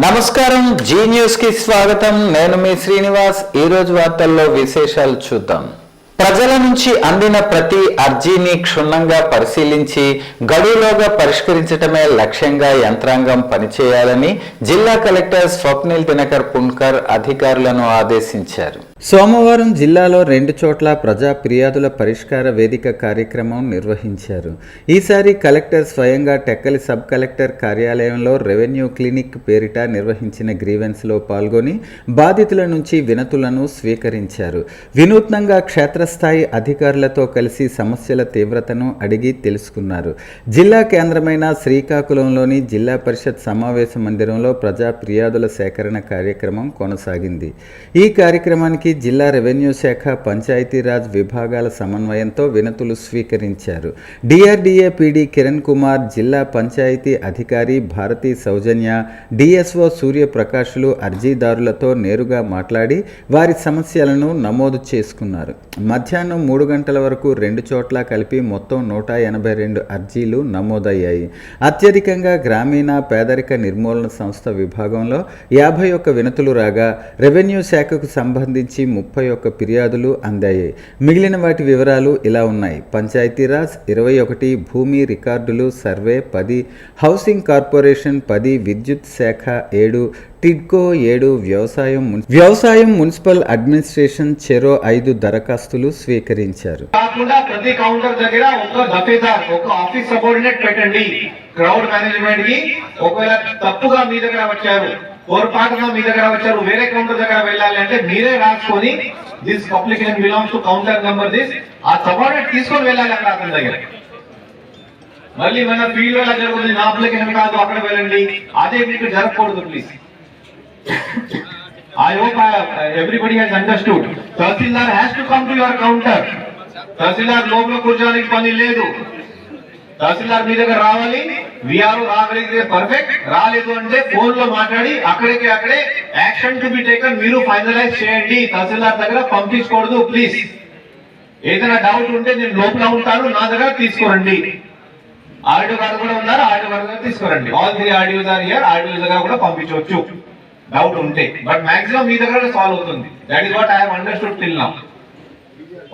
నమస్కారం, G news కి స్వాగతం. నేను మీ శ్రీనివాస్. ఈ రోజు వార్తల్లో విశేషాలు చూద్దాం. ప్రజల నుంచి అందిన ప్రతి అర్జీని క్షుణ్ణంగా పరిశీలించి గడువులోగా పరిష్కరించడమే లక్ష్యంగా యంత్రాంగం పనిచేయాలని జిల్లా కలెక్టర్ స్వప్నిల్ దినకర్ పుణ్కర్ అధికారులను ఆదేశించారు. సోమవారం జిల్లాలో 2 చోట్ల ప్రజా ఫిర్యాదుల పరిష్కార వేదిక కార్యక్రమం నిర్వహించారు. ఈసారి కలెక్టర్ స్వయంగా టెక్కలి సబ్ కలెక్టర్ కార్యాలయంలో రెవెన్యూ క్లినిక్ పేరిట నిర్వహించిన గ్రీవెన్స్లో పాల్గొని బాధితుల నుంచి వినతులను స్వీకరించారు. వినూత్నంగా క్షేత్రస్థాయి అధికారులతో కలిసి సమస్యల తీవ్రతను అడిగి తెలుసుకున్నారు. జిల్లా కేంద్రమైన శ్రీకాకుళంలోని జిల్లా పరిషత్ సమావేశ మందిరంలో ప్రజా ఫిర్యాదుల సేకరణ కార్యక్రమం కొనసాగింది. ఈ కార్యక్రమానికి జిల్లా రెవెన్యూ శాఖ పంచాయతీరాజ్ విభాగాల సమన్వయంతో వినతులు స్వీకరించారు. డిఆర్డీఏ పీడీ కిరణ్ కుమార్, జిల్లా పంచాయతీ అధికారి భారతీ సౌజన్య, డిఎస్ఓ సూర్యప్రకాష్లు అర్జీదారులతో నేరుగా మాట్లాడి వారి సమస్యలను నమోదు చేసుకున్నారు. మధ్యాహ్నం 3 గంటల వరకు 2 చోట్ల కలిపి మొత్తం 182 అర్జీలు నమోదయ్యాయి. అత్యధికంగా గ్రామీణ పేదరిక నిర్మూలన సంస్థ విభాగంలో 51 వినతులు రాగా రెవెన్యూ శాఖకు సంబంధించి 31 ఫిర్యాదులు అందాయి. మిగిలిన వాటి వివరాలు ఇలా ఉన్నాయి. పంచాయతీరాజ్ 21, భూమి రికార్డులు సర్వే 10, హౌసింగ్ కార్పొరేషన్ 10, విద్యుత్ శాఖ 7, టిడ్కో 7, వ్యవసాయం మున్సిపల్ అడ్మినిస్ట్రేషన్ చెరో 5 దరఖాస్తులు స్వీకరించారు. ప్రతి కౌంటర్ దగ్గర ఒక దఫేదార్, ఒక ఆఫీస్ సబార్డినేట్ పెట్టండి. క్రౌడ్ మేనేజ్మెంట్ కి ఒకవేళ తప్పుగా మీ దగ్గర వచ్చారు, పొరపాటుగా మీ దగ్గర వచ్చారు, వేరే కౌంటర్ దగ్గర వెళ్ళాలి అంటే మీరే రాసుకొని this application belongs to counter number this, ఆ సబార్డినేట్ తీసుకొని వెళ్ళాలి అక్కడ అతని దగ్గర. మళ్ళీ మన ఫీల్డ్ ఎలా జరుగుతుంది, నా అప్లికేషన్ కాదు అక్కడ వెళ్ళండి, అదే మీకు జరగకూడదు please. I hope everybody has understood. Tahsildar has to come to your counter. Tahsildar లోపల కూర్చోడానికి పని లేదు. తహసీల్దార్ మీ దగ్గర రావాలి. విఆర్ఓ రాగలిగితే పర్ఫెక్ట్, రాలేదు అంటే ఫోన్ లో మాట్లాడి అక్కడే యాక్షన్ టు బి టేకన్ మీరు ఫైనలైజ్ చేయండి. తహసీల్దార్ దగ్గర పంపించకూడదు ప్లీజ్. ఏదైనా డౌట్ ఉంటే నేను లోపల ఉంటాను, నా దగ్గర తీసుకోరండి. ఆర్డీఓ గారు కూడా ఉన్నారు, ఆర్డీఓ గారు దగ్గర తీసుకోరండి. All 3 RDOs are here, RDO దగ్గర కూడా పంపించవచ్చు డౌట్ ఉంటే. బట్ మాక్సిమం మీ దగ్గర సాల్వ్ అవుతుంది. That is what I have understood till now.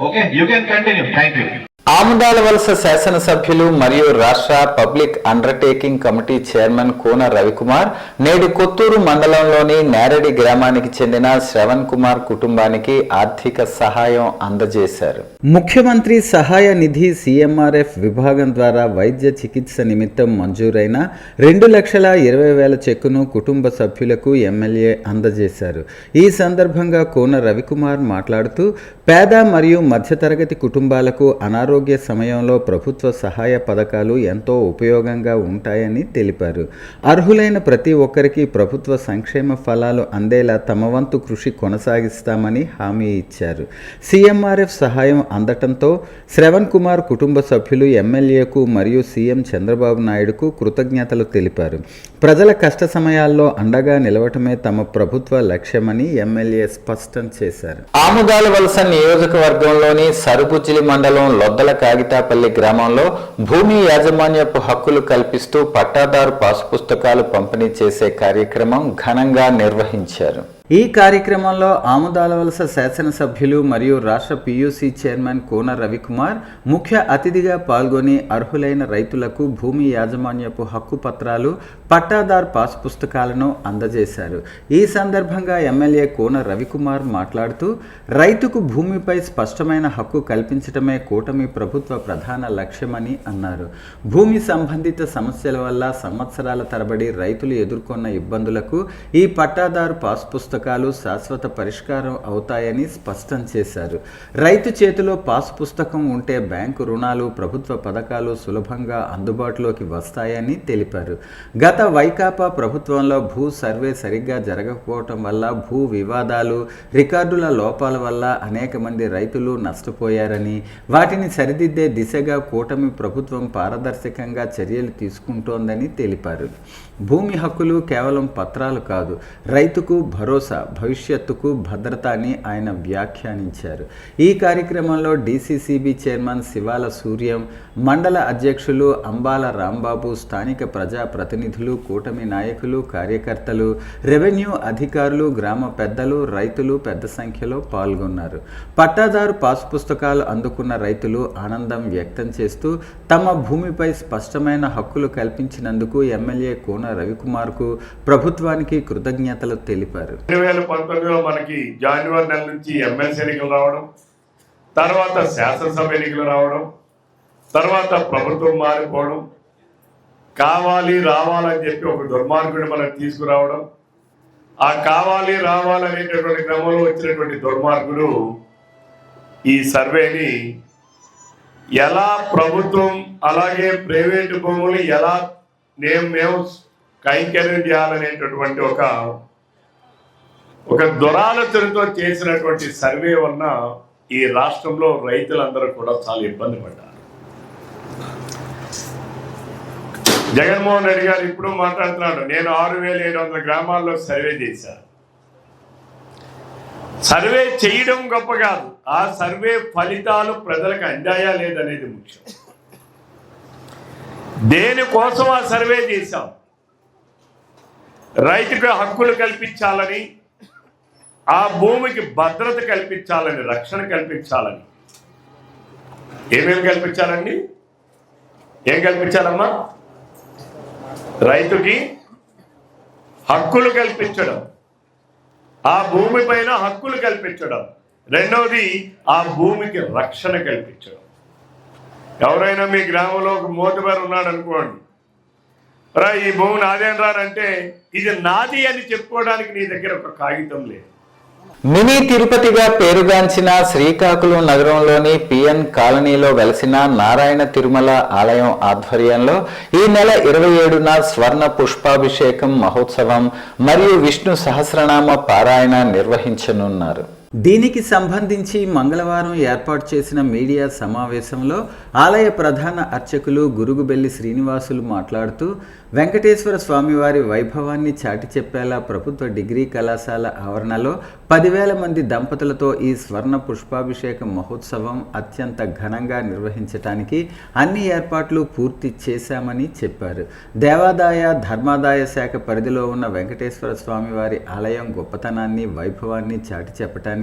Okay, you can continue. Thank you. Amadalavalasa శాసనసభ్యులు మరియు రాష్ట్ర public undertaking committee chairman Koona Ravikumar నేడు కొత్తూరు మండలంలోని నేరడి గ్రామానికి చెందిన శ్రవణ్ కుమార్ కుటుంబానికి ఆర్థిక సహాయం అందజేశారు. ముఖ్యమంత్రి సహాయ నిధి సిఎంఆర్ఎఫ్ విభాగం ద్వారా వైద్య చికిత్స నిమిత్తం మంజూరైన 2,20,000 చెక్కును కుటుంబ సభ్యులకు ఎమ్మెల్యే అందజేశారు. ఈ సందర్భంగా కూన రవికుమార్ మాట్లాడుతూ పేద మరియు మధ్యతరగతి కుటుంబాలకు అనారోగ్య సమయంలో ప్రభుత్వ సహాయ పథకాలు ఎంతో ఉపయోగంగా ఉంటాయని తెలిపారు. అర్హులైన ప్రతి ఒక్కరికి ప్రభుత్వ సంక్షేమ ఫలాలు అందేలా తమ వంతు కృషి కొనసాగిస్తామని హామీ ఇచ్చారు. సిఎంఆర్ఎఫ్ సహాయం అందటంతో శ్రవణ్ కుమార్ కుటుంబ సభ్యులు ఎమ్మెల్యేకు మరియు సీఎం చంద్రబాబు నాయుడుకు కృతజ్ఞతలు తెలిపారు. ప్రజల కష్ట సమయాల్లో అండగా నిలవటమే తమ ప్రభుత్వ లక్ష్యమని ఎమ్మెల్యే స్పష్టం చేశారు. ఆముదాలవలస నియోజకవర్గంలోని సరుబుజ్జిలి మండలం లొద్దల కాగితాపల్లి గ్రామంలో భూమి యాజమాన్యపు హక్కులు కల్పిస్తూ పట్టాదారు పాస్ పుస్తకాలు పంపిణీ చేసే కార్యక్రమం ఘనంగా నిర్వహించారు. ఈ కార్యక్రమంలో ఆముదాలవలస శాసనసభ్యులు మరియు రాష్ట్ర పియూసీ చైర్మన్ కూన రవికుమార్ ముఖ్య అతిథిగా పాల్గొని అర్హులైన రైతులకు భూమి యాజమాన్యపు హక్కు పత్రాలు, పట్టాదార్ పాస్ పుస్తకాలను అందజేశారు. ఈ సందర్భంగా ఎమ్మెల్యే కూన రవికుమార్ మాట్లాడుతూ రైతుకు భూమిపై స్పష్టమైన హక్కు కల్పించడమే కూటమి ప్రభుత్వ ప్రధాన లక్ష్యమని అన్నారు. భూమి సంబంధిత సమస్యల వల్ల సంవత్సరాల తరబడి రైతులు ఎదుర్కొన్న ఇబ్బందులకు ఈ పట్టాదారు పాస్ పుస్తకాలు శాశ్వత పరిష్కారం అవుతాయని స్పష్టం చేశారు. రైతు చేతిలో పాస్ పుస్తకం ఉంటే బ్యాంకు రుణాలు, ప్రభుత్వ పథకాలు సులభంగా అందుబాటులోకి వస్తాయని తెలిపారు. గత వైకాపా ప్రభుత్వంలో భూ సర్వే సరిగ్గా జరగకపోవటం వల్ల భూ వివాదాలు, రికార్డుల లోపాల వల్ల అనేక మంది రైతులు నష్టపోయారని, వాటిని సరిదిద్దే దిశగా కూటమి ప్రభుత్వం పారదర్శకంగా చర్యలు తీసుకుంటోందని తెలిపారు. భూమి హక్కులు కేవలం పత్రాలు కాదు, రైతుకు భరోసా భరోసా, భవిష్యత్తుకు భద్రత అని ఆయన వ్యాఖ్యానించారు. ఈ కార్యక్రమంలో డీసీసీబీ చైర్మన్ శివాల సూర్యం, మండల అధ్యక్షులు అంబాల రాంబాబు, స్థానిక ప్రజాప్రతినిధులు, కూటమి నాయకులు, కార్యకర్తలు, రెవెన్యూ అధికారులు, గ్రామ పెద్దలు, రైతులు పెద్ద సంఖ్యలో పాల్గొన్నారు. పట్టాదారు పాసు పుస్తకాలు అందుకున్న రైతులు ఆనందం వ్యక్తం చేస్తూ తమ భూమిపై స్పష్టమైన హక్కులు కల్పించినందుకు ఎమ్మెల్యే కోన రవికుమార్కు, ప్రభుత్వానికి కృతజ్ఞతలు తెలిపారు. 2019లో మనకి జనవరి నెల నుంచి ఎమ్మెల్సీ ఎన్నికలు రావడం, తర్వాత శాసనసభ ఎన్నికలు రావడం, తర్వాత ప్రభుత్వం మారిపోవడం, కావాలి రావాలని చెప్పి ఒక దుర్మార్గుడిని మనం తీసుకురావడం, ఆ కావాలి రావాలనేటటువంటి క్రమంలో వచ్చినటువంటి దుర్మార్గుడు ఈ సర్వేని ఎలా ప్రభుత్వం అలాగే ప్రైవేటు భూములు ఎలా మేము కైంకర్యం చేయాలనేటటువంటి ఒక దురాలోచనతో చేసినటువంటి సర్వే వలన ఈ రాష్ట్రంలో రైతులందరూ కూడా చాలా ఇబ్బంది పడ్డారు. జగన్మోహన్ రెడ్డి గారు ఇప్పుడు మాట్లాడుతున్నాడు, నేను 6,700 గ్రామాల్లో సర్వే చేశాను. సర్వే చేయడం గొప్ప కాదు, ఆ సర్వే ఫలితాలు ప్రజలకు అందాయా లేదనేది ముఖ్యం. దేనికోసం ఆ సర్వే చేశాం? రైతుకు హక్కులు కల్పించాలని, ఆ భూమికి భద్రత కల్పించాలని, రక్షణ కల్పించాలని. ఏమేమి కల్పించాలండి? ఏం కల్పించాలమ్మా? రైతుకి హక్కులు కల్పించడం, ఆ భూమి పైన హక్కులు కల్పించడం. రెండవది ఆ భూమికి రక్షణ కల్పించడం. ఎవరైనా మీ గ్రామంలో ఒక మోతుబరు ఉన్నాడు అనుకోండి, రా ఈ భూమి నాదేం రానంటే ఇది నాది అని చెప్పుకోవడానికి నీ దగ్గర ఒక కాగితం లేదు. మినీ తిరుపతిగా పేరుగాంచిన శ్రీకాకుళం నగరంలోని పిఎన్ కాలనీలో వెలసిన నారాయణ తిరుమల ఆలయం ఆధ్వర్యంలో ఈ నెల 27న స్వర్ణ పుష్పాభిషేకం మహోత్సవం మరియు విష్ణు సహస్రనామ పారాయణ నిర్వహించనున్నారు. దీనికి సంబంధించి మంగళవారం ఏర్పాటు చేసిన మీడియా సమావేశంలో ఆలయ ప్రధాన అర్చకులు గురుగుబెల్లి శ్రీనివాసులు మాట్లాడుతూ వెంకటేశ్వర స్వామివారి వైభవాన్ని చాటి చెప్పేలా ప్రభుత్వ డిగ్రీ కళాశాల ఆవరణలో 10,000 మంది దంపతులతో ఈ స్వర్ణ పుష్పాభిషేక మహోత్సవం అత్యంత ఘనంగా నిర్వహించడానికి అన్ని ఏర్పాట్లు పూర్తి చేశామని చెప్పారు. దేవాదాయ ధర్మాదాయ శాఖ పరిధిలో ఉన్న వెంకటేశ్వర స్వామివారి ఆలయం గొప్పతనాన్ని, వైభవాన్ని చాటి చెప్పడానికి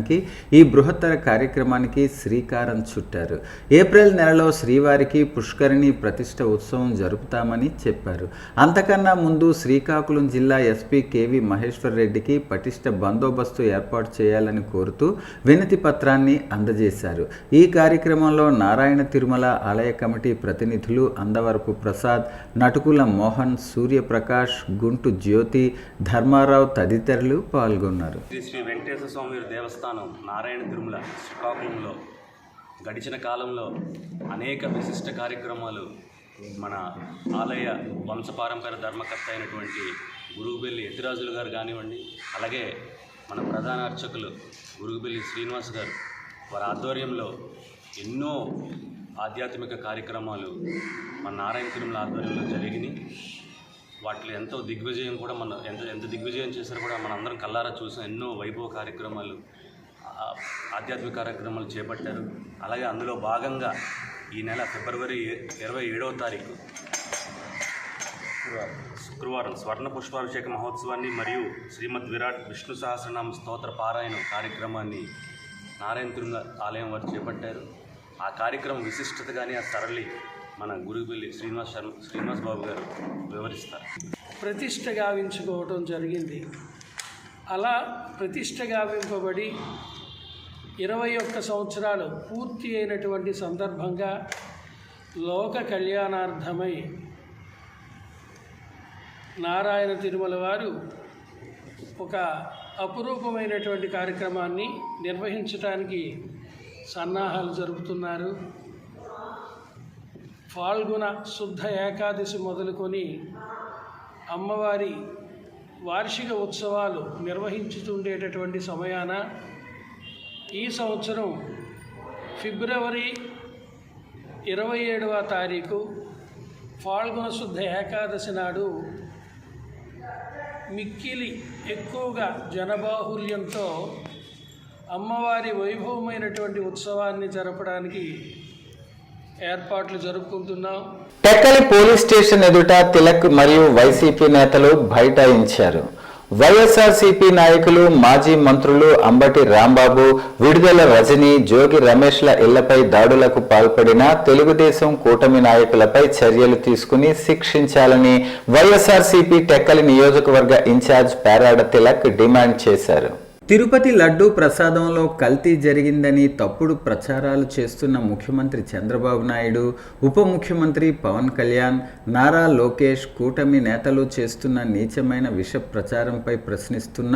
ఈ బృహత్తర కార్యక్రమానికి శ్రీకారం చుట్టారు. ఏప్రిల్ నెలలో శ్రీవారికి పుష్కరిణి ప్రతిష్ఠ ఉత్సవం జరుపుతామని చెప్పారు. అంతకన్నా ముందు శ్రీకాకుళం జిల్లా ఎస్పీ కేవి మహేశ్వర్ రెడ్డికి పటిష్ట బందోబస్తు ఏర్పాటు చేయాలని కోరుతూ వినతి పత్రాన్ని అందజేశారు. ఈ కార్యక్రమంలో నారాయణ తిరుమల ఆలయ కమిటీ ప్రతినిధులు అందవరపు ప్రసాద్, నటుకుల మోహన్, సూర్యప్రకాష్, గుంటు జ్యోతి, ధర్మారావు తదితరులు పాల్గొన్నారు. శ్రీ వెంకటేశ్వర స్వామి దేవస్థానం నారాయణ తిరుమల శ్రీకాకుళంలో గడిచిన కాలంలో అనేక విశిష్ట కార్యక్రమాలు మన ఆలయ వంశపారంపర్య ధర్మకర్త అయినటువంటి గురుగుబెల్లి ఎత్తిరాజులు గారు కానివ్వండి, అలాగే మన ప్రధాన అర్చకులు గురుగుబెల్లి శ్రీనివాస్ గారు వారి ఆధ్వర్యంలో ఎన్నో ఆధ్యాత్మిక కార్యక్రమాలు మన నారాయణ తిరుమల ఆధ్వర్యంలో జరిగినాయి. వాటిలో ఎంతో దిగ్విజయం కూడా ఎంత దిగ్విజయం చేశారో కూడా మన అందరం కల్లారా చూసాం. ఎన్నో వైభవ కార్యక్రమాలు, ఆధ్యాత్మిక కార్యక్రమాలు చేపట్టారు. అలాగే అందులో భాగంగా ఈ నెల ఫిబ్రవరి 27వ తారీఖు శుక్రవారం స్వర్ణ పుష్పాభిషేక మహోత్సవాన్ని మరియు శ్రీమద్ విరాట్ విష్ణు సహస్రనామ స్తోత్ర పారాయణ కార్యక్రమాన్ని నారాయణ తిరుమల ఆలయం వారు చేపట్టారు. ఆ కార్యక్రమం విశిష్టత కానీ ఆ సరళి మన గురుగుబెల్లి శ్రీనివాస్ బాబు గారు వివరిస్తారు. ప్రతిష్ట గావించుకోవటం జరిగింది. అలా ప్రతిష్ట గావింపబడి 21 సంవత్సరాలు పూర్తి అయినటువంటి సందర్భంగా లోక కళ్యాణార్థమై నారాయణ తిరుమల వారు ఒక అపురూపమైనటువంటి కార్యక్రమాన్ని నిర్వహించడానికి సన్నాహాలు జరుపుతున్నారు. ఫాల్గుణ శుద్ధ ఏకాదశి మొదలుకొని అమ్మవారి వార్షిక ఉత్సవాలు నిర్వహించుతుండేటటువంటి సమయాన ఈ సంవత్సరం ఫిబ్రవరి 27వ తారీఖు ఫాల్గుణ శుద్ధ ఏకాదశి నాడు మిక్కిలి ఎక్కువగా జనబాహుల్యంతో అమ్మవారి వైభవమైనటువంటి ఉత్సవాన్ని జరపడానికి ఏర్పాట్లు జరుపుకుంటున్నాం. టెక్కలి పోలీస్ స్టేషన్ ఎదుట తిలక్ మరియు వైసీపీ నేతలు బైఠాయించారు. వైఎస్ఆర్సీపీ నాయకులు మాజీ మంత్రులు అంబటి రాంబాబు, విడుదల రజని, జోగి రమేష్ల ఇళ్లపై దాడులకు పాల్పడిన తెలుగుదేశం కూటమి నాయకులపై చర్యలు తీసుకుని శిక్షించాలని వైఎస్ఆర్సీపీ టెక్కలి నియోజకవర్గ ఇన్ఛార్జ్ పేరాడ తిలక్ డిమాండ్ చేశారు. తిరుపతి లడ్డూ ప్రసాదంలో కల్తీ జరిగిందని తప్పుడు ప్రచారాలు చేస్తున్న ముఖ్యమంత్రి చంద్రబాబు నాయుడు, ఉప ముఖ్యమంత్రి పవన్ కళ్యాణ్, నారా లోకేష్ కూటమి నేతలు చేస్తున్న నీచమైన విష ప్రచారంపై ప్రశ్నిస్తున్న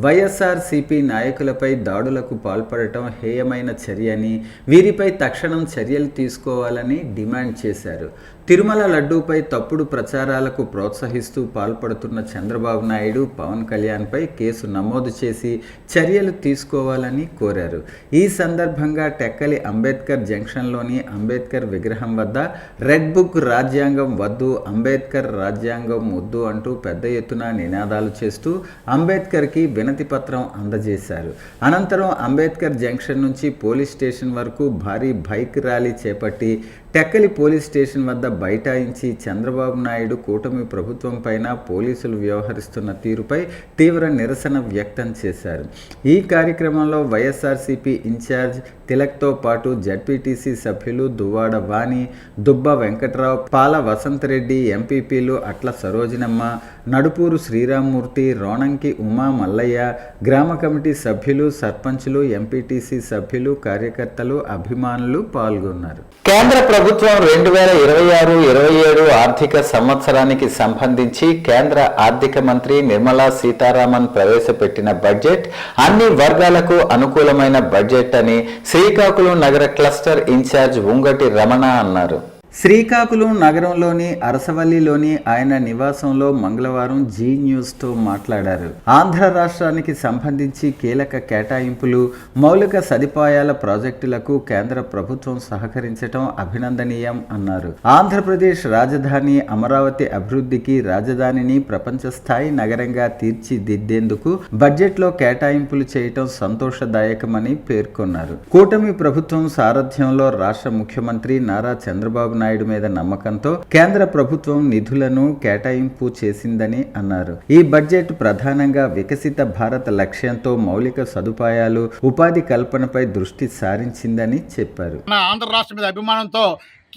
వైఎస్ఆర్సీపీ నాయకులపై దాడులకు పాల్పడటం హేయమైన చర్యని, వీరిపై తక్షణం చర్యలు తీసుకోవాలని డిమాండ్ చేశారు. తిరుమల లడ్డూపై తప్పుడు ప్రచారాలకు ప్రోత్సహిస్తూ పాల్పడుతున్న చంద్రబాబు నాయుడు, పవన్ కళ్యాణ్పై కేసు నమోదు చేసి చర్యలు తీసుకోవాలని కోరారు. ఈ సందర్భంగా టెక్కలి అంబేద్కర్ జంక్షన్లోని అంబేద్కర్ విగ్రహం వద్ద రెడ్ బుక్ రాజ్యాంగం వద్దు, అంబేద్కర్ రాజ్యాంగం వద్దు అంటూ పెద్ద ఎత్తున నినాదాలు చేస్తూ అంబేద్కర్కి వినతి పత్రం అందజేశారు. అనంతరం అంబేద్కర్ జంక్షన్ నుంచి పోలీస్ స్టేషన్ వరకు భారీ బైక్ ర్యాలీ చేపట్టి టెక్కలి పోలీస్ స్టేషన్ వద్ద బైఠాయించి చంద్రబాబు నాయుడు కూటమి ప్రభుత్వం పైన పోలీసులు వ్యవహరిస్తున్న తీరుపై తీవ్ర నిరసన వ్యక్తం చేశారు. ఈ కార్యక్రమంలో వైఎస్ఆర్సీపీ ఇన్ఛార్జ్ తిలక్తో పాటు జడ్పీటీసీ సభ్యులు దువ్వాడ వాణి, దుబ్బ వెంకట్రావు, పాల వసంతరెడ్డి, ఎంపీపీలు అట్ల సరోజినమ్మ, నడుపూరు శ్రీరామ్మూర్తి, రోణంకి ఉమా మల్లయ్య, గ్రామ కమిటీ సభ్యులు, సర్పంచులు, ఎంపీటీసీ సభ్యులు, కార్యకర్తలు, అభిమానులు పాల్గొన్నారు. కేంద్ర ప్రభుత్వం 2026-27 ఆర్థిక సంవత్సరానికి సంబంధించి కేంద్ర ఆర్థిక మంత్రి నిర్మలా సీతారామన్ ప్రవేశపెట్టిన బడ్జెట్ అన్ని వర్గాలకు అనుకూలమైన బడ్జెట్ అని శ్రీకాకుళం నగర క్లస్టర్ ఇన్ఛార్జ్ ఉంగటి రమణ అన్నారు. శ్రీకాకుళం నగరంలోని అరసవల్లిలోని ఆయన నివాసంలో మంగళవారం జీ న్యూస్తో మాట్లాడారు. ఆంధ్ర రాష్ట్రానికి సంబంధించి కీలక కేటాయింపులు, మౌలిక సదుపాయాల ప్రాజెక్టులకు కేంద్ర ప్రభుత్వం సహకరించడం అభినందనీయం అన్నారు. ఆంధ్రప్రదేశ్ రాజధాని అమరావతి అభివృద్ధికి రాజధానిని ప్రపంచ స్థాయి నగరంగా తీర్చిదిద్దేందుకు బడ్జెట్లో కేటాయింపులు చేయటం సంతోషదాయకమని పేర్కొన్నారు. కూటమి ప్రభుత్వం సారథ్యంలో రాష్ట్ర ముఖ్యమంత్రి నారా చంద్రబాబు నాయుడు మీద నమ్మకంతో కేంద్ర ప్రభుత్వం నిధులను కేటాయింపు చేసిందని అన్నారు. ఈ బడ్జెట్ ప్రధానంగా వికసిత భారత లక్ష్యంతో మౌలిక సదుపాయాలు, ఉపాధి కల్పనపై దృష్టి సారించిందని చెప్పారు. ఆంధ్ర రాష్ట్రం మీద అభిమానంతో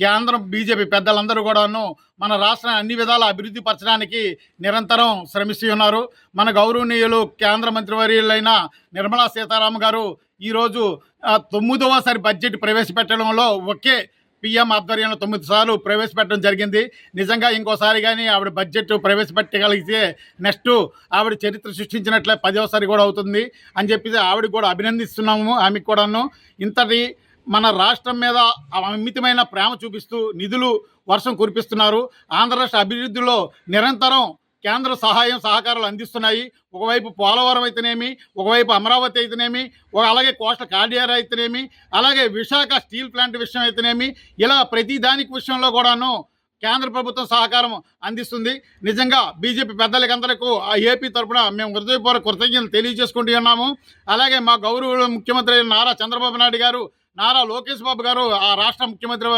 కేంద్రం బీజేపీ పెద్దలందరూ కూడాను మన రాష్ట్రాన్ని అన్ని విధాల అభివృద్ధి పరచడానికి నిరంతరం శ్రమిస్తూ ఉన్నారు. మన గౌరవనీయులు కేంద్ర మంత్రివర్యులైన నిర్మలా సీతారామన్ గారు ఈరోజు 9వ బడ్జెట్ ప్రవేశపెట్టడంలో ఒకే పిఎం ఆధ్వర్యంలో 9 సార్లు ప్రవేశపెట్టడం జరిగింది. నిజంగా ఇంకోసారి కానీ ఆవిడ బడ్జెట్ ప్రవేశపెట్టగలిగితే నెక్స్ట్ ఆవిడ చరిత్ర సృష్టించినట్లే 10వ కూడా అవుతుంది అని చెప్పి ఆవిడకి కూడా అభినందిస్తున్నాము. ఆమెకు కూడాను ఇంతటి మన రాష్ట్రం మీద అమితమైన ప్రేమ చూపిస్తూ నిధులు వర్షం కురిపిస్తున్నారు. ఆంధ్ర రాష్ట్ర అభివృద్ధిలో నిరంతరం కేంద్ర సహాయం సహకారాలు అందిస్తున్నాయి. ఒకవైపు పోలవరం అయితేనేమి, ఒకవైపు అమరావతి అయితేనేమి, అలాగే కోస్టల్ కారిడార్ అయితేనేమి, అలాగే విశాఖ స్టీల్ ప్లాంట్ విషయం అయితేనేమి, ఇలా ప్రతి దానికి విషయంలో కూడాను కేంద్ర ప్రభుత్వం సహకారం అందిస్తుంది. నిజంగా బీజేపీ పెద్దలకందరికీ ఆ ఏపీ తరఫున మేము హృదయపూర్వక కృతజ్ఞతలు తెలియజేసుకుంటూ ఉన్నాము. అలాగే మా గౌరవ ముఖ్యమంత్రి నారా చంద్రబాబు నాయుడు గారు, నారా లోకేష్ బాబు గారు, ఆ రాష్ట్ర ముఖ్యమంత్రి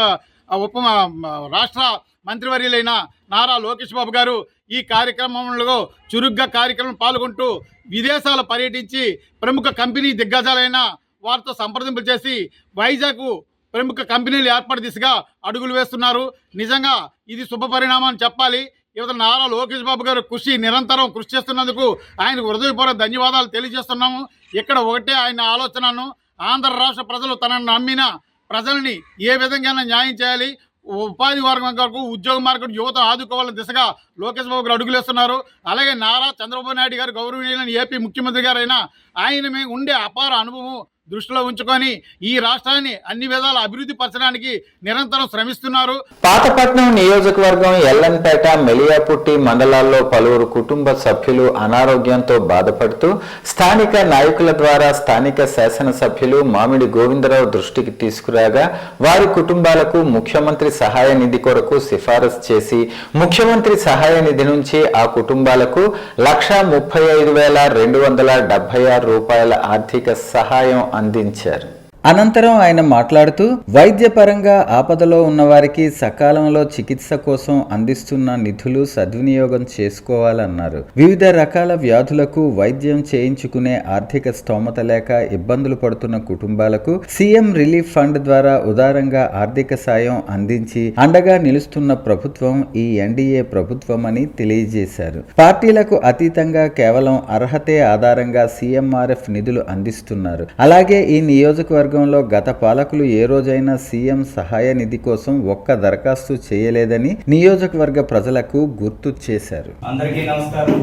రాష్ట్ర మంత్రివర్యులైన నారా లోకేష్ బాబు గారు ఈ కార్యక్రమంలో చురుగ్గా కార్యక్రమం పాల్గొంటూ విదేశాలు పర్యటించి ప్రముఖ కంపెనీ దిగ్గజాలైన వారితో సంప్రదింపులు చేసి వైజాగ్ ప్రముఖ కంపెనీలు ఏర్పాటు దిశగా అడుగులు వేస్తున్నారు. నిజంగా ఇది శుభ పరిణామం అని చెప్పాలి. ఇవతల నారా లోకేష్ బాబు గారు నిరంతరం కృషి చేస్తున్నందుకు ఆయనకు హృదయపూర్వక ధన్యవాదాలు తెలియజేస్తున్నాము. ఇక్కడ ఒకటే ఆయన ఆలోచనను, ఆంధ్ర రాష్ట్ర ప్రజలు తనను నమ్మిన ప్రజల్ని ఏ విధంగా న్యాయం చేయాలి, ఉపాధి వర్గం వరకు ఉద్యోగ మార్కెట్ యువత ఆదుకోవాలని దిశగా లోకేష్ బాబు గారు అడుగులేస్తున్నారు. అలాగే నారా చంద్రబాబు నాయుడు గారు గౌరవనీయులైన ఏపీ ముఖ్యమంత్రి గారైనా ఆయన ఉండే అపార అనుభవం దృష్టిలో ఉంచుకొని ఈ రాష్ట్రాన్ని అన్ని విధాల అభివృద్ధి పరచడానికి నిరంతరం శ్రమిస్తున్నారు. పాతపట్నం నియోజకవర్గం ఎల్లంపేట, మెలియాపుట్టి మండలాల్లో పలువురు కుటుంబ సభ్యులు అనారోగ్యంతో బాధపడుతూ స్థానిక నాయకుల ద్వారా స్థానిక శాసనసభ్యులు మామిడి గోవిందరావు దృష్టికి తీసుకురాగా వారి కుటుంబాలకు ముఖ్యమంత్రి సహాయ నిధి కొరకు సిఫారసు చేసి ముఖ్యమంత్రి సహాయ నిధి నుంచి ఆ కుటుంబాలకు 1,35,276 రూపాయల ఆర్థిక సహాయం అందించారు. అనంతరం ఆయన మాట్లాడుతూ వైద్యపరంగా ఆపదలో ఉన్నవారికి సకాలంలో చికిత్స కోసం అందిస్తున్న నిధులు సద్వినియోగం చేసుకోవాలన్నారు. వివిధ రకాల వ్యాధులకు వైద్యం చేయించుకునే ఆర్థిక స్తోమత లేక ఇబ్బందులు పడుతున్న కుటుంబాలకు సీఎం రిలీఫ్ ఫండ్ ద్వారా ఉదారంగా ఆర్థిక సాయం అందించి అండగా నిలుస్తున్న ప్రభుత్వం ఈ ఎన్డీఏ ప్రభుత్వం అని తెలియజేశారు. పార్టీలకు అతీతంగా కేవలం అర్హతే ఆధారంగా సీఎంఆర్ఎఫ్ నిధులు అందిస్తున్నారు. అలాగే ఈ నియోజకవర్గం గత పాలకులు ఏ రోజైనా సీఎం సహాయ నిధి కోసం ఒక్క దరఖాస్తు చేయలేదని నియోజకవర్గ ప్రజలకు గుర్తు చేశారు. అందరికీ నమస్కారం.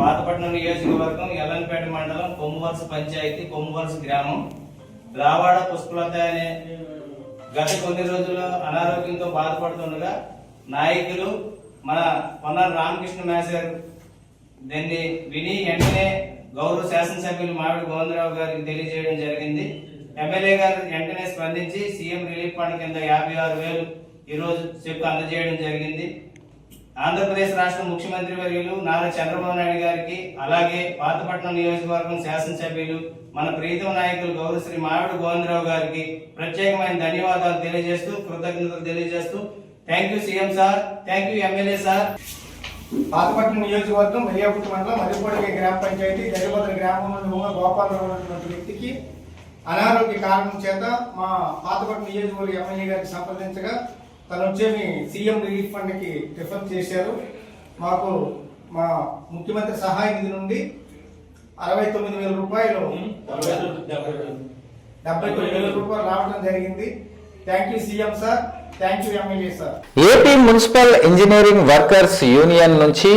పాతపట్నం నియోజకవర్గం ఎల్లంపేట మండలం కొమ్మువలస పంచాయతీ కొమ్మువలస గ్రామం రావాడ పుష్పలత అనే గత కొన్ని రోజులు అనారోగ్యంతో బాధపడుతుండగా నాయకులు మన పొన్నాల రామకృష్ణ మేసర్ దీన్ని విని వెంటనే గౌరవ శాసనసభ్యులు మామిడి గోవిందరావు గారికి తెలియజేయడం జరిగింది. ఎమ్మెల్యే గారు వెంటనే స్పందించి సీఎం రిలీఫ్ ఫండ్ కింద 56,000 ఈరోజు చెక్ అందజేయడం జరిగింది. ఆంధ్రప్రదేశ్ రాష్ట్ర ముఖ్యమంత్రి వర్యులు నారా చంద్రబాబు నాయుడు గారికి, అలాగే పాతపట్నం నియోజకవర్గం శాసనసభ్యులు మన ప్రీతం నాయకులు గౌరవ శ్రీ మామిడి గోవిందరావు గారికి ప్రత్యేకమైన ధన్యవాదాలు తెలియజేస్తూ, కృతజ్ఞతలు తెలియజేస్తూ thank you CM sir, thank you MLA sir. Pathapatnam నియోజకవర్గం మెలియాపుట్టి మండలం మరిపొడిగే గ్రామ పంచాయతీ జరిభద్ర గ్రామంలోని గోపాలరావు అనే వ్యక్తికి అనారోగ్య కారణం చేత మా పాతపట్నం నియోజకవర్గ ఎమ్మెల్యే గారికి సంప్రదించగా తను వచ్చేమి సీఎం రిలీఫ్ ఫండ్ కి రిఫర్ చేశారు. మాకు మా ముఖ్యమంత్రి సహాయ నిధి నుండి 69,000 రూపాయలు 79,000 రూపాయలు రావడం జరిగింది. Thank you CM sir, thank you MLA sir. AP municipal engineering workers union నుంచి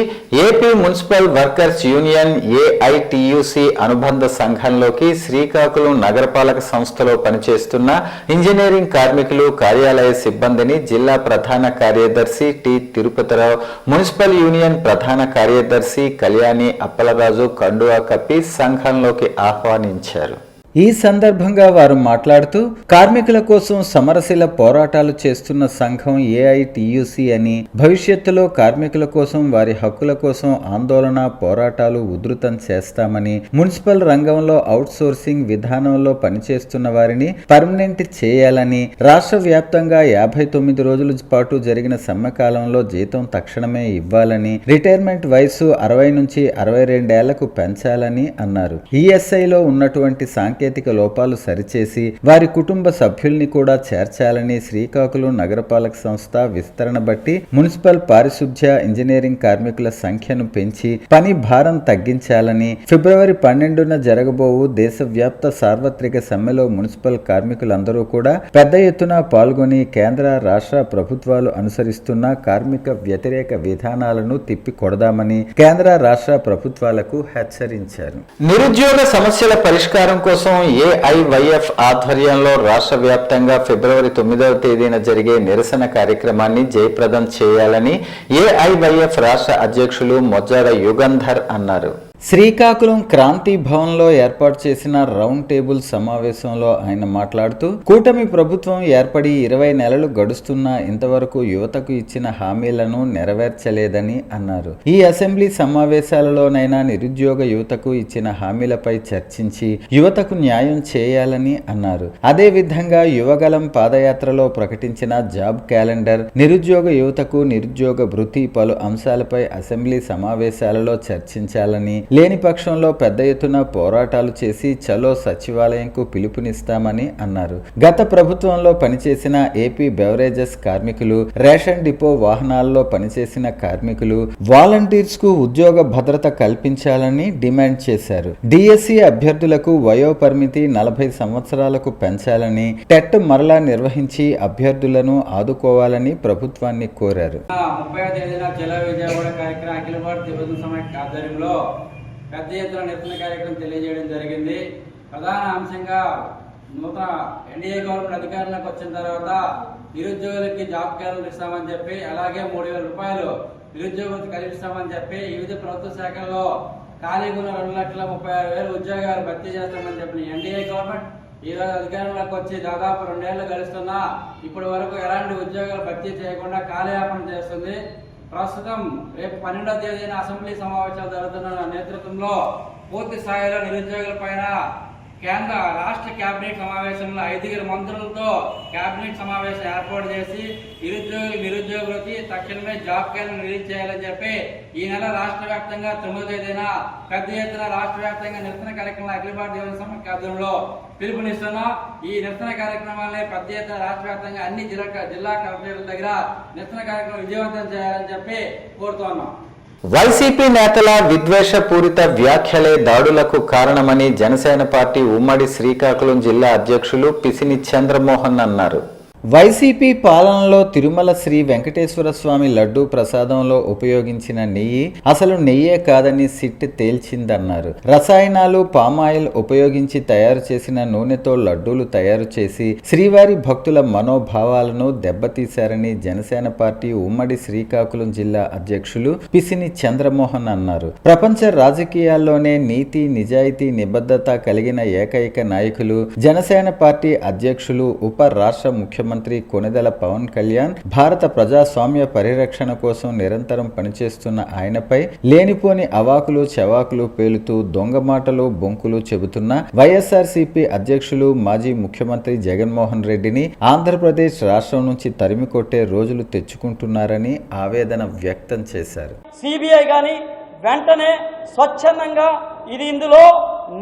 AP municipal workers union AITUC అనుబంధ సంఘంలోకి శ్రీకాకుళం నగరపాలక సంస్థలో పనిచేస్తున్న ఇంజనీరింగ్ కార్మికులు, కార్యాలయ సిబ్బందిని జిల్లా ప్రధాన కార్యదర్శి టి తిరుపతిరావు, మున్సిపల్ యూనియన్ ప్రధాన కార్యదర్శి కళ్యాణి అప్పలరాజు కండువా కప్పి సంఘంలోకి ఆహ్వానించారు. ఈ సందర్భంగా వారు మాట్లాడుతూ కార్మికుల కోసం సమరశీల పోరాటాలు చేస్తున్న సంఘం ఏఐటియుసి అని, భవిష్యత్తులో కార్మికుల కోసం, వారి హక్కుల కోసం ఆందోళన పోరాటాలు ఉధృతం చేస్తామని, మున్సిపల్ రంగంలో అవుట్ సోర్సింగ్ విధానంలో పనిచేస్తున్న వారిని పర్మనెంట్ చేయాలని, రాష్ట్ర వ్యాప్తంగా 59 రోజుల పాటు జరిగిన సమ్మెకాలంలో జీతం తక్షణమే ఇవ్వాలని, రిటైర్మెంట్ వయసు 60 నుంచి 62 ఏళ్లకు పెంచాలని అన్నారు. ఈఎస్ఐలో ఉన్నటువంటి సాంకేతిక లోపాలు సరిచేసి వారి కుటుంబ సభ్యుల్ని కూడా చేర్చాలని, శ్రీకాకుళం నగరపాలక సంస్థ విస్తరణ బట్టి మున్సిపల్ పారిశుధ్య ఇంజనీరింగ్ కార్మికుల సంఖ్యను పెంచి పని భారం తగ్గించాలని, ఫిబ్రవరి 12న జరగబోవు దేశవ్యాప్త సార్వత్రిక సమ్మెలో మున్సిపల్ కార్మికులందరూ కూడా పెద్ద ఎత్తున పాల్గొని కేంద్ర రాష్ట్ర ప్రభుత్వాలు అనుసరిస్తున్న కార్మిక వ్యతిరేక విధానాలను తిప్పికొడదామని కేంద్ర రాష్ట్ర ప్రభుత్వాలకు హెచ్చరించారు. నిరుద్యోగ సమస్యల పరిష్కారం కోసం ఏఐవైఎఫ్ ఆధ్వర్యంలో రాష్ట్ర వ్యాప్తంగా ఫిబ్రవరి 9వ తేదీన జరిగే నిరసన కార్యక్రమాన్ని జయప్రదం చేయాలని ఏఐవైఎఫ్ రాష్ట్ర అధ్యక్షులు మొజ్జాడ యుగంధర్ అన్నారు. శ్రీకాకుళం క్రాంతి భవన్లో ఏర్పాటు చేసిన రౌండ్ టేబుల్ సమావేశంలో ఆయన మాట్లాడుతూ కూటమి ప్రభుత్వం ఏర్పడి 20 నెలలు గడుస్తున్నా ఇంతవరకు యువతకు ఇచ్చిన హామీలను నెరవేర్చలేదని అన్నారు. ఈ అసెంబ్లీ సమావేశాలలోనైనా నిరుద్యోగ యువతకు ఇచ్చిన హామీలపై చర్చించి యువతకు న్యాయం చేయాలని అన్నారు. అదేవిధంగా యువగలం పాదయాత్రలో ప్రకటించిన జాబ్ క్యాలెండర్, నిరుద్యోగ యువతకు నిరుద్యోగ భృతి పలు అంశాలపై అసెంబ్లీ సమావేశాలలో చర్చించాలని, లేని పక్షంలో పెద్ద ఎత్తున పోరాటాలు చేసి చలో సచివాలయంకు పిలుపునిస్తామని అన్నారు. గత ప్రభుత్వంలో పనిచేసిన ఏపీ బెవరేజెస్ కార్మికులు, రేషన్ డిపో వాహనాల్లో పనిచేసిన కార్మికులు, వాలంటీర్స్ కు ఉద్యోగ భద్రత కల్పించాలని డిమాండ్ చేశారు. డిఎస్సి అభ్యర్థులకు వయో పరిమితి 40 సంవత్సరాలకు పెంచాలని, టెట్ మరలా నిర్వహించి అభ్యర్థులను ఆదుకోవాలని ప్రభుత్వాన్ని కోరారు. పెద్ద ఎత్తున నిరసన కార్యక్రమం తెలియజేయడం జరిగింది. ప్రధాన అంశంగా నూతన ఎన్డీఏ గవర్నమెంట్ అధికారంలోకి వచ్చిన తర్వాత నిరుద్యోగులకి జాబ్ క్యాలెండర్ ఇస్తామని చెప్పి, అలాగే 3,000 రూపాయలు నిరుద్యోగులకు కల్పిస్తామని చెప్పి, వివిధ ప్రభుత్వ శాఖల్లో ఖాళీగా ఉన్న 2,36,000 ఉద్యోగాలు భర్తీ చేస్తామని చెప్పిన ఎన్డీఏ గవర్నమెంట్ ఈరోజు అధికారంలోకి వచ్చి దాదాపు 2 ఏళ్లు గడుస్తున్నా ఇప్పటి వరకు ఎలాంటి ఉద్యోగాలు భర్తీ చేయకుండా కాలయాపన చేస్తుంది. ప్రస్తుతం రేపు 12వ తేదీన అసెంబ్లీ సమావేశాలు జరుగుతున్న నేతృత్వంలో పూర్తి స్థాయిలో నిరుద్యోగుల పైన కేంద్ర రాష్ట్ర కేబినెట్ సమావేశంలో 5 మంత్రులతో కేబినెట్ సమావేశం ఏర్పాటు చేసి నిరుద్యోగులకి తక్షణమే జాబ్ క్యాలెండర్ రిలీజ్ చేయాలని చెప్పి ఈ నెల రాష్ట్ర వ్యాప్తంగా 9వ తేదీన పెద్ద ఎత్తున రాష్ట్ర వ్యాప్తంగా నిరసన కార్యక్రమాలు అఖిల భారత యువజన సమాఖ్య ఆధ్వర్యంలో పిలుపునిస్తున్నాం. ఈ నిరసన కార్యక్రమాలనే పెద్ద ఎత్తున రాష్ట్ర వ్యాప్తంగా అన్ని జిల్లా కలెక్టర్ల దగ్గర నిరసన కార్యక్రమం విజయవంతం చేయాలని చెప్పి కోరుతున్నాం. వైసీపీ నేతల విద్వేషపూరిత వ్యాఖ్యలే దాడులకు కారణమని జనసేన పార్టీ ఉమ్మడి శ్రీకాకుళం జిల్లా అధ్యక్షులు పిసిని చంద్రమోహన్ అన్నారు. వైసీపీ పాలనలో తిరుమల శ్రీ వెంకటేశ్వర స్వామి లడ్డూ ప్రసాదంలో ఉపయోగించిన నెయ్యి అసలు నెయ్యే కాదని సిట్ తేల్చిందన్నారు. రసాయనాలు, పామాయిల్ ఉపయోగించి తయారు చేసిన నూనెతో లడ్డూలు తయారు చేసి శ్రీవారి భక్తుల మనోభావాలను దెబ్బతీశారని జనసేన పార్టీ ఉమ్మడి శ్రీకాకుళం జిల్లా అధ్యక్షులు పిసిని చంద్రమోహన్ అన్నారు. ప్రపంచ రాజకీయాల్లోనే నీతి, నిజాయితీ, నిబద్ధత కలిగిన ఏకైక నాయకులు జనసేన పార్టీ అధ్యక్షులు, ఉప రాష్ట్ర ముఖ్యమంత్రి కొణిదెల పవన్ కళ్యాణ్. భారత ప్రజాస్వామ్య పరిరక్షణ కోసం నిరంతరం పనిచేస్తున్న ఆయనపై లేనిపోని అవాకులు చవాకులు పేలుతూ దొంగ మాటలు, బొంకులు చెబుతున్న వైఎస్ఆర్సీపీ అధ్యక్షులు, మాజీ ముఖ్యమంత్రి జగన్మోహన్ రెడ్డిని ఆంధ్రప్రదేశ్ రాష్ట్రం నుంచి తరిమి కొట్టే రోజులు తెచ్చుకుంటున్నారని ఆవేదన వ్యక్తం చేశారు. సిబిఐ కానీ వెంటనే స్వచ్ఛందంగా ఇందులో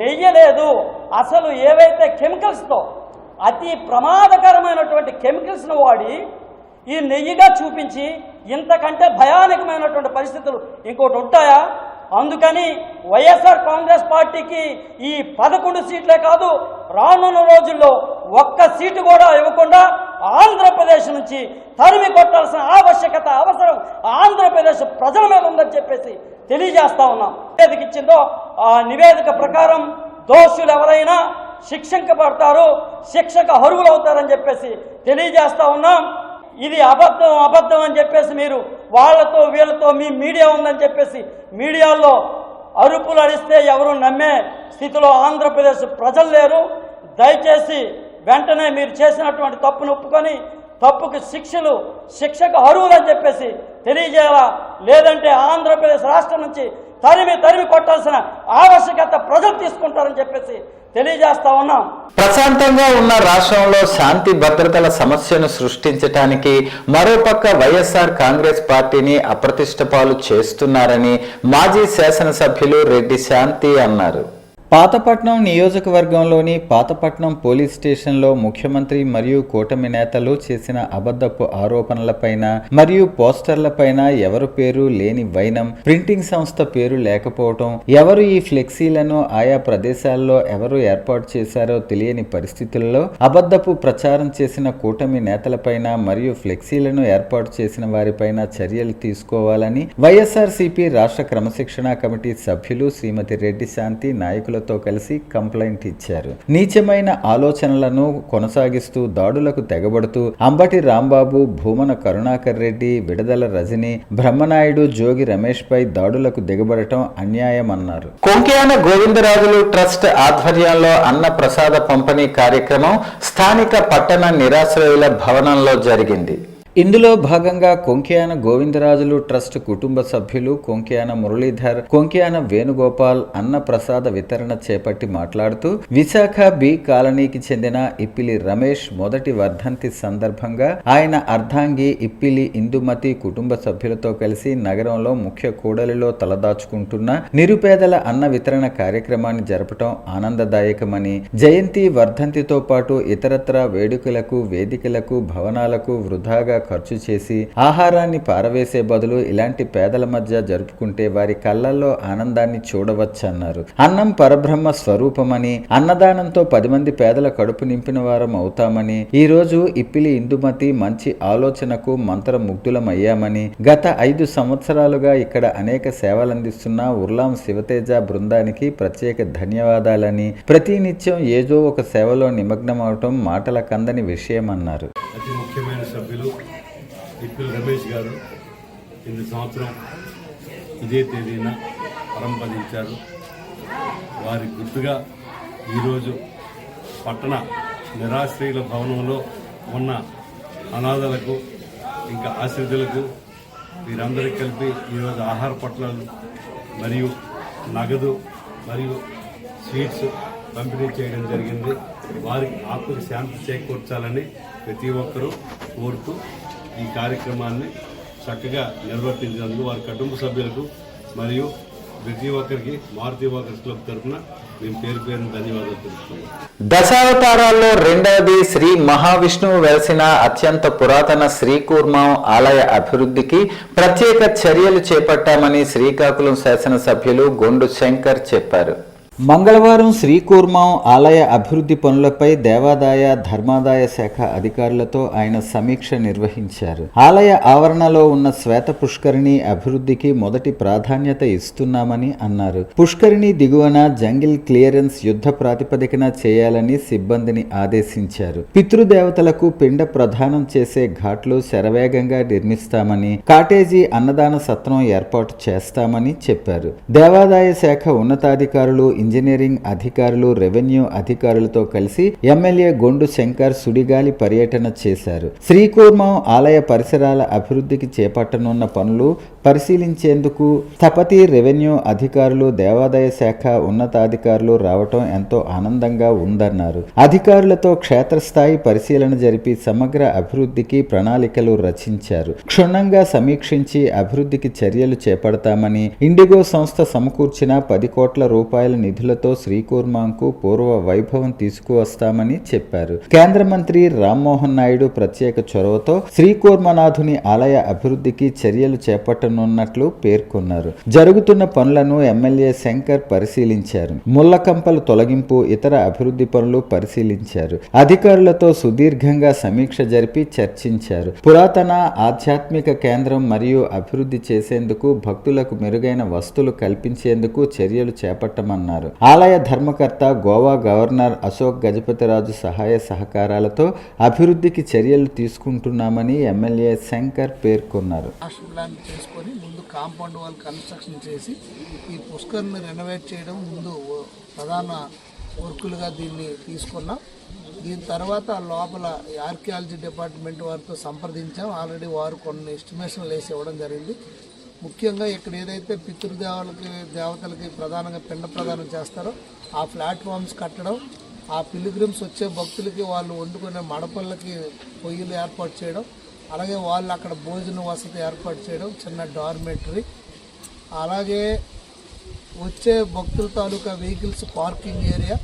నెయ్యి లేదు, అసలు ఏవైతే కెమికల్స్తో అతి ప్రమాదకరమైనటువంటి కెమికల్స్ను వాడి ఈ నెయ్యిగా చూపించి ఇంతకంటే భయానకమైనటువంటి పరిస్థితులు ఇంకోటి ఉంటాయా? అందుకని వైఎస్ఆర్ కాంగ్రెస్ పార్టీకి ఈ 11 సీట్లే కాదు, రానున్న రోజుల్లో 1 సీటు కూడా ఇవ్వకుండా ఆంధ్రప్రదేశ్ నుంచి తరిమి కొట్టాల్సిన అవసరం ఆంధ్రప్రదేశ్ ప్రజల మీద ఉందని చెప్పేసి తెలియజేస్తా ఉన్నాం. నివేదిక ఇచ్చిందో ఆ నివేదిక ప్రకారం దోషులు ఎవరైనా శిక్షించబడతారు, శిక్షకు అర్హులవుతారని చెప్పేసి తెలియజేస్తా ఉన్నాం. ఇది అబద్ధం అని చెప్పేసి మీరు వాళ్ళతో వీళ్ళతో మీ మీడియా ఉందని చెప్పేసి మీడియాలో అరుపులు అరిస్తే ఎవరు నమ్మే స్థితిలో ఆంధ్రప్రదేశ్ ప్రజలు లేరు. దయచేసి వెంటనే మీరు చేసినటువంటి తప్పును ఒప్పుకొని తప్పుకు శిక్షకు అర్హులని చెప్పేసి తెలియజేయాలా, లేదంటే ఆంధ్రప్రదేశ్ రాష్ట్రం నుంచి తరిమి కొట్టాల్సిన ఆవశ్యకత ప్రజలు తీసుకుంటారని చెప్పేసి తెలియజేస్తా ఉన్నాం. ప్రశాంతంగా ఉన్న రాష్ట్రంలో శాంతి భద్రతల సమస్యను సృష్టించడానికి మరోపక్క వైఎస్ఆర్ కాంగ్రెస్ పార్టీని అప్రతిష్టపాలు చేస్తున్నారని మాజీ శాసనసభ్యులు రెడ్డి శాంతి అన్నారు. పాతపట్నం నియోజకవర్గంలోని పాతపట్నం పోలీస్ స్టేషన్లో ముఖ్యమంత్రి మరియు కూటమి నేతలు చేసిన అబద్ధపు ఆరోపణలపైన మరియు పోస్టర్లపైన ఎవరి పేరు లేని వైనం, ప్రింటింగ్ సంస్థ పేరు లేకపోవడం, ఎవరు ఈ ఫ్లెక్సీలను ఆయా ప్రదేశాల్లో ఎవరు ఏర్పాటు చేశారో తెలియని పరిస్థితుల్లో అబద్ధపు ప్రచారం చేసిన కూటమి నేతలపైన మరియు ఫ్లెక్సీలను ఏర్పాటు చేసిన వారిపైన చర్యలు తీసుకోవాలని వైఎస్ఆర్సీపీ రాష్ట్ర క్రమశిక్షణా కమిటీ సభ్యులు శ్రీమతి రెడ్డి శాంతి నాయకుల తో కలిసి కంప్లైంట్ ఇచ్చారు. నీచమైన ఆలోచనలను కొనసాగిస్తూ దాడులకు తెగబడుతూ అంబటి రాంబాబు, భూమన కరుణాకర్ రెడ్డి, విడదల రజని, బ్రహ్మనాయుడు, జోగి రమేష్ పై దాడులకు దిగబడటం అన్యాయమన్నారు. కొంకేన గోవిందరాజులు ట్రస్ట్ ఆధ్వర్యంలో అన్న ప్రసాద పంపిణీ కార్యక్రమం స్థానిక పట్టణ నిరాశ్రయుల భవనంలో జరిగింది. ఇందులో భాగంగా కొంకేన గోవిందరాజులు ట్రస్ట్ కుటుంబ సభ్యులు కొంకేన మురళీధర్, కొంకేన వేణుగోపాల్ అన్న ప్రసాద వితరణ చేపట్టి మాట్లాడుతూ విశాఖ బి కాలనీకి చెందిన ఇప్పిలి రమేష్ మొదటి వర్ధంతి సందర్భంగా ఆయన అర్ధాంగి ఇప్పిలి ఇందుమతి కుటుంబ సభ్యులతో కలిసి నగరంలో ముఖ్య కూడలిలో తలదాచుకుంటున్న నిరుపేదల అన్న వితరణ కార్యక్రమాన్ని జరపటం ఆనందదాయకమని, జయంతి వర్ధంతితో పాటు ఇతరత్ర వేడుకలకు, వేదికలకు, భవనాలకు వృధాగా ఖర్చు చేసి ఆహారాన్ని పారవేసే బదులు ఇలాంటి పేదల మధ్య జరుపుకుంటే వారి కళ్ళల్లో ఆనందాన్ని చూడవచ్చన్నారు. అన్నం పరబ్రహ్మ స్వరూపమని, అన్నదానంతో 10 మంది పేదల కడుపు నింపిన వారం అవుతామని, ఈ రోజు ఇప్పిలి ఇందుమతి మంచి ఆలోచనకు మంత్రముగ్ధులమయ్యామని, గత 5 సంవత్సరాలుగా ఇక్కడ అనేక సేవలందిస్తున్న ఉర్లాం శివతేజ బృందానికి ప్రత్యేక ధన్యవాదాలని, ప్రతినిత్యం ఏదో ఒక సేవలో నిమగ్నమవటం మాటల కందని విషయమన్నారు. అతి ముఖ్యమైన సభ్యులు ఇప్పిలి రమేష్ గారు ఈ సంవత్సరం ఇదే తేదీన పరంపదించారు. వారి గుర్తుగా ఈరోజు పట్టణ నిరాశ్రయుల భవనంలో ఉన్న అనాథలకు ఇంకా ఆశ్రితులకు వీరందరికీ కలిపి ఈరోజు ఆహార పొట్లాలు మరియు నగదు మరియు స్వీట్స్ పంపిణీ చేయడం జరిగింది. వారికి ఆత్మకు శాంతి చేకూర్చాలని ప్రతి ఒక్కరూ కోరుతూ ఈ కార్యక్రమాన్ని చక్కగా నిర్వర్తించినందుకు వారి కుటుంబ సభ్యులకు మరియు ప్రతి ఒక్కరికి మారుతి వాకర్స్ క్లబ్ తరఫున మేము పేరు ధన్యవాదాలు తెలుపుతున్నాం. దశావతారాల్లో రెండవది శ్రీ మహావిష్ణువు వెలసిన అత్యంత పురాతన శ్రీకూర్మం ఆలయ అభివృద్ధికి ప్రత్యేక చర్యలు చేపట్టామని శ్రీకాకుళం శాసనసభ్యులు గొండు శంకర్ చెప్పారు. మంగళవారం శ్రీకూర్మం ఆలయ అభివృద్ధి పనులపై దేవాదాయ ధర్మాదాయ శాఖ అధికారులతో ఆయన సమీక్ష నిర్వహించారు. ఆలయ ఆవరణలో ఉన్న శ్వేత పుష్కరిణి అభివృద్ధికి మొదటి ప్రాధాన్యత ఇస్తున్నామని అన్నారు. పుష్కరిణి దిగువన జంగిల్ క్లియరెన్స్ యుద్ధ ప్రాతిపదికన చేయాలని సిబ్బందిని ఆదేశించారు. పితృదేవతలకు పిండ ప్రదానం చేసే ఘాట్లు శరవేగంగా నిర్మిస్తామని, కాటేజీ అన్నదాన సత్రం ఏర్పాటు చేస్తామని చెప్పారు. దేవాదాయ శాఖ ఉన్నతాధికారులు, ఇంజనీరింగ్ అధికారులు, రెవెన్యూ అధికారులతో కలిసి ఎమ్మెల్యే గొండు శంకర్ సుడిగాలి పర్యటన చేశారు. శ్రీకూర్మం ఆలయ పరిసరాల అభివృద్ధికి చేపట్టనున్న పనులు పరిశీలించేందుకు స్థపతి, రెవెన్యూ అధికారులు, దేవాదాయ శాఖ ఉన్నతాధికారులు రావటం ఎంతో ఆనందంగా ఉందన్నారు. అధికారులతో క్షేత్రస్థాయి పరిశీలన జరిపి సమగ్ర అభివృద్ధికి ప్రణాళికలు రచించారు. క్షుణ్ణంగా సమీక్షించి అభివృద్ధికి చర్యలు చేపడతామని, ఇండిగో సంస్థ సమకూర్చిన 10 కోట్ల రూపాయల నిధులతో శ్రీకూర్మంకు పూర్వ వైభవం తీసుకువస్తామని చెప్పారు. కేంద్ర మంత్రి రామ్మోహన్ నాయుడు ప్రత్యేక చొరవతో శ్రీకూర్మనాథుని ఆలయ అభివృద్ధికి చర్యలు చేపట్టనున్నట్లు పేర్కొన్నారు. జరుగుతున్న పనులను ఎమ్మెల్యే శంకర్ పరిశీలించారు. ముళ్లకంపల తొలగింపు, ఇతర అభివృద్ధి పనులు పరిశీలించారు. అధికారులతో సుదీర్ఘంగా సమీక్ష జరిపి చర్చించారు. పురాతన ఆధ్యాత్మిక కేంద్రం మరియు అభివృద్ధి చేసేందుకు భక్తులకు మెరుగైన వసతులు కల్పించేందుకు చర్యలు చేపట్టమన్నారు. ఆలయ ధర్మకర్త గోవా గవర్నర్ అశోక్ గజపతిరాజు సహాయ సహకారాలతో అభివృద్ధికి చర్యలు తీసుకుంటున్నామని ఎమ్మెల్యే శంకర్ పేర్కొన్నారు. ప్లాన్ చేసుకొని ముందు కాంపౌండ్ వాల్ కన్స్ట్రక్షన్ చేసి ఈ పుష్కర్ని రెనోవేట్ చేయడం ముందు ప్రధాన వర్కులుగా దీన్ని తీసుకున్నాం. దీని తర్వాత లోపల ఆర్కియాలజీ డిపార్ట్మెంట్ వారితో సంప్రదించాం. ఆల్రెడీ వారు కొన్ని ఎస్టిమేషన్లు వేసి ఇవ్వడం జరిగింది. ముఖ్యంగా ఇక్కడ ఏదైతే దేవతలకి ప్రధానంగా పిండ ప్రదానం చేస్తారో ఆ ప్లాట్ఫామ్స్ కట్టడం, ఆ పిలిగ్రిమ్స్ వచ్చే భక్తులకి వాళ్ళు వండుకునే మడపల్లకి పొయ్యిలు ఏర్పాటు చేయడం, అలాగే వాళ్ళు అక్కడ భోజన వసతి ఏర్పాటు చేయడం, చిన్న డార్మెటరీ, అలాగే వచ్చే భక్తుల తాలూకా వెహికల్స్ పార్కింగ్ ఏరియా,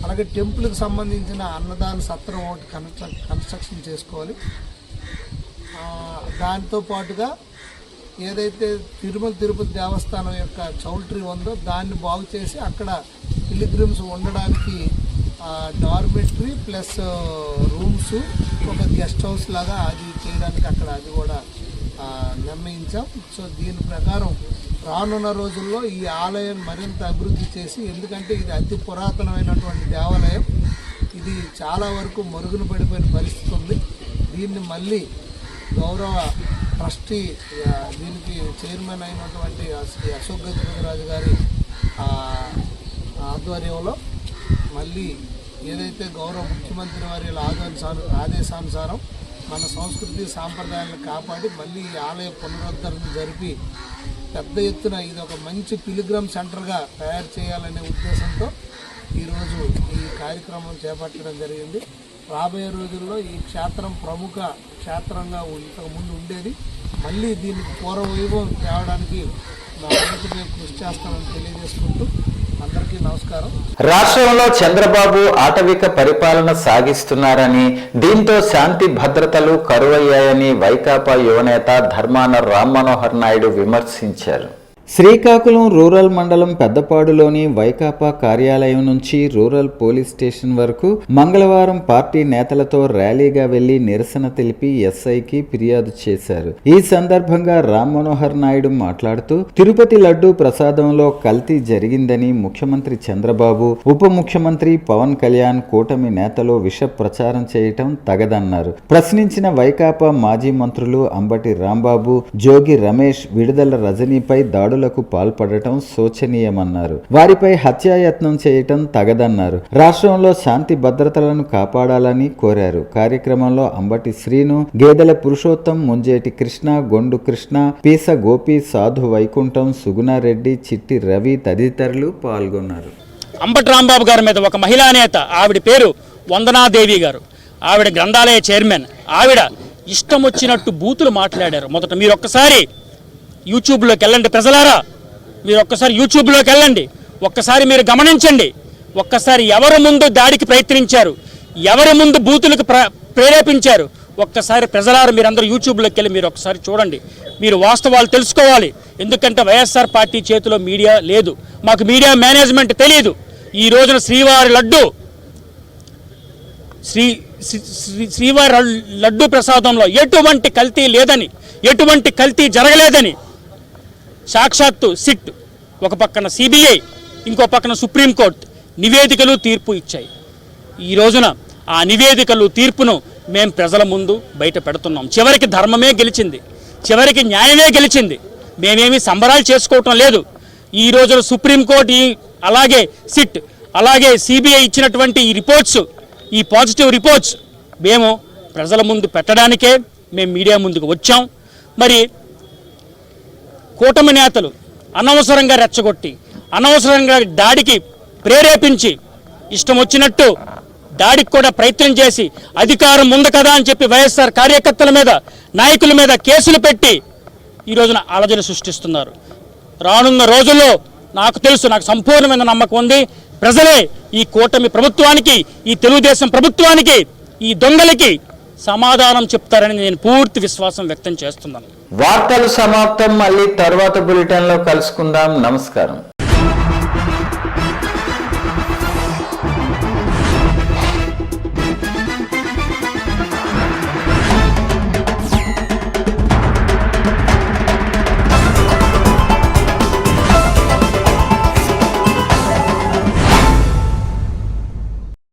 అలాగే టెంపుల్కి సంబంధించిన అన్నదాన సత్రం ఒకటి కన్స్ట్రక్షన్ చేసుకోవాలి. దాంతో పాటుగా ఏదైతే తిరుపతి దేవస్థానం యొక్క చౌల్ట్రీ ఉందో దాన్ని బాగు చేసి అక్కడ పిలిగ్రిమ్స్ ఉండడానికి డార్మెటరీ ప్లస్ రూమ్స్, ఒక గెస్ట్ హౌస్ లాగా అది చేయడానికి అక్కడ అది కూడా నిర్ణయించాం. సో దీని ప్రకారం రానున్న రోజుల్లో ఈ ఆలయం మరింత అభివృద్ధి చేసి, ఎందుకంటే ఇది అతి పురాతనమైనటువంటి దేవాలయం, ఇది చాలా వరకు మరుగున పడిపోయిన పరిస్థితి ఉంది. దీన్ని మళ్ళీ గౌరవ ట్రస్టీ దీనికి చైర్మన్ అయినటువంటి శ్రీ అశోక్ గజపతిరాజు గారి ఆధ్వర్యంలో మళ్ళీ ఏదైతే గౌరవ ముఖ్యమంత్రి వారి ఆదేశానుసారం మన సంస్కృతి సాంప్రదాయాలను కాపాడి మళ్ళీ ఈ ఆలయ పునరుద్ధరణ జరిపి పెద్ద ఎత్తున ఇది ఒక మంచి పిలిగ్రమ్ సెంటర్గా తయారు చేయాలనే ఉద్దేశంతో ఈరోజు ఈ కార్యక్రమం చేపట్టడం జరిగింది. రాబోయే రోజుల్లో ఈ క్షేత్రం ప్రముఖ క్షేత్రంగా ఇంతకుముందు ఉండేది, మళ్ళీ దీనికి పూర్వ వైభవం తేవడానికి మా అందరికీ మేము కృషి చేస్తామని తెలియజేసుకుంటూ అందరికీ నమస్కారం. రాష్ట్రంలో చంద్రబాబు ఆటవిక పరిపాలన సాగిస్తున్నారని, దీంతో శాంతి భద్రతలు కరువయ్యాయని వైకాపా యువనేత ధర్మాన రామ్మనోహర్ నాయుడు విమర్శించారు. శ్రీకాకుళం రూరల్ మండలం పెద్దపాడులోని వైకాపా కార్యాలయం నుంచి రూరల్ పోలీస్ స్టేషన్ వరకు మంగళవారం పార్టీ నేతలతో ర్యాలీగా వెళ్లి నిరసన తెలిపి ఎస్ఐకి ఫిర్యాదు చేశారు. ఈ సందర్భంగా రామ్మనోహర్ నాయుడు మాట్లాడుతూ, తిరుపతి లడ్డూ ప్రసాదంలో కల్తీ జరిగిందని ముఖ్యమంత్రి చంద్రబాబు, ఉప ముఖ్యమంత్రి పవన్ కళ్యాణ్ కూటమి నేతలు విష ప్రచారం చేయటం తగదన్నారు. ప్రశ్నించిన వైకాపా మాజీ మంత్రులు అంబటి రాంబాబు, జోగి రమేష్ విడుదల రజనీపై దాడులకు పాల్పడటం శోచనీయమన్నారు. వారిపై హత్యాయత్నం చేయటం తగదన్నారు. రాష్ట్రంలో శాంతి భద్రతలను కాపాడాలని కోరారు. కార్యక్రమంలో అంబటి శ్రీను, గేదెల పురుషోత్తం, ముంజేటి కృష్ణ, గొండు కృష్ణ, పీస గోపి, సాధు వైకుంఠం, సుగుణారెడ్డి, చిట్టి రవి తదితరులు పాల్గొన్నారు. అంబటి రాంబాబు గారి మీద ఒక మహిళా నేత, ఆవిడ పేరు వందనాదేవి గారు, ఆవిడ గ్రంథాలయ చైర్మన్, ఆవిడ ఇష్టం వచ్చినట్టు బూతులు మాట్లాడారు. మొదట మీరు ఒక్కసారి యూట్యూబ్లోకి వెళ్ళండి ప్రజలారా, మీరు ఒక్కసారి యూట్యూబ్లోకి వెళ్ళండి, ఒక్కసారి మీరు గమనించండి. ఒక్కసారి ఎవరి ముందు దాడికి ప్రయత్నించారు, ఎవరి ముందు బూతులకు ప్రేరేపించారు, ఒక్కసారి ప్రజలారా మీరందరూ యూట్యూబ్లోకి వెళ్ళి మీరు ఒక్కసారి చూడండి. మీరు వాస్తవాలు తెలుసుకోవాలి. ఎందుకంటే వైఎస్ఆర్ పార్టీ చేతిలో మీడియా లేదు, మాకు మీడియా మేనేజ్మెంట్ తెలియదు. ఈ రోజున శ్రీవారి లడ్డు ప్రసాదంలో ఎటువంటి కల్తీ లేదని, ఎటువంటి కల్తీ జరగలేదని సాక్షాత్తు సిట్, ఒక పక్కన సిబిఐ, ఇంకో పక్కన సుప్రీంకోర్టు నివేదికలు తీర్పు ఇచ్చాయి. ఈ రోజున ఆ నివేదికలు తీర్పును మేము ప్రజల ముందు బయట పెడుతున్నాం. చివరికి ధర్మమే గెలిచింది, చివరికి న్యాయమే గెలిచింది. మేమేమి సంబరాలు చేసుకోవటం లేదు. ఈ రోజున సుప్రీంకోర్టు, అలాగే సిట్, అలాగే సిబిఐ ఇచ్చినటువంటి ఈ రిపోర్ట్స్, ఈ పాజిటివ్ రిపోర్ట్స్ మేము ప్రజల ముందు పెట్టడానికే మేము మీడియా ముందుకు వచ్చాం. మరి కూటమి నేతలు అనవసరంగా రెచ్చగొట్టి, అనవసరంగా దాడికి ప్రేరేపించి, ఇష్టం వచ్చినట్టు దాడికి కూడా ప్రయత్నం చేసి, అధికారం ఉంది కదా అని చెప్పి వైఎస్ఆర్ కార్యకర్తల మీద, నాయకుల మీద కేసులు పెట్టి ఈ రోజున అలజడి సృష్టిస్తున్నారు. రానున్న రోజుల్లో నాకు తెలుసు, నాకు సంపూర్ణమైన నమ్మకం ఉంది, ప్రజలే ఈ కూటమి ప్రభుత్వానికి, ఈ తెలుగుదేశం ప్రభుత్వానికి, ఈ దొంగలకి సమాధానం చెప్తారని నేను పూర్తి విశ్వాసం వ్యక్తం చేస్తున్నాను. వార్తలు సమాప్తం. మళ్ళీ తర్వాత బులెటిన్లో కలుసుకుందాం. నమస్కారం.